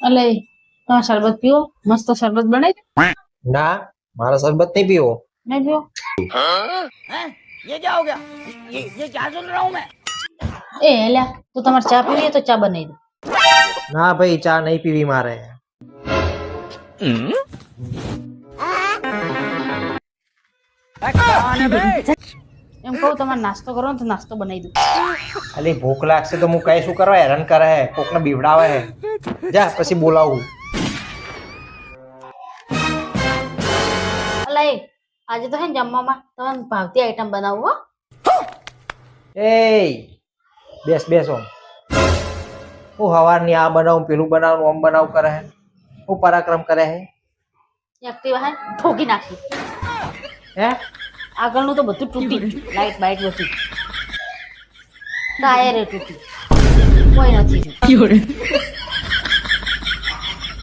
અલે તમે શરબત પીવો, મસ્ત શરબત બનાવી દે. ના, મારો શરબત નહીં પીવો. નહીં પીવો? ये क्या हो गया? ये क्या सुन रहा हूँ मैं? એ હેલ્યા, તું તમારે ચા પીવી હોય તો ચા બનાવી દે. ના ભાઈ, ચા નહીં પીવી મારે. એમ કહું તમારે નાસ્તો કરો ને તો નાસ્તો બનાવી દઉં. અલી ભૂખ લાગશે તો હું કઈ શું કરવા હેરાન કરે હે, કોકને બીવડાવે હે. જા પછી બોલાવું. અલા એ આજે તો હે ને જમવામાં તમને ભાવતી આઈટમ બનાવું હો. એ બેસ બેસ ઓમ. હું હવારની આ બનાવું પેલું બનાવું ઓમ બનાવું કરે હે. હું પરાક્રમ કરે હે. એક્ટિવા હે ઠોકી નાખી. હે આગળનું તો બધું તૂટી ગયું, લાઈટ બાઈટ બધું, ટાયર તૂટી, કોઈ નથી.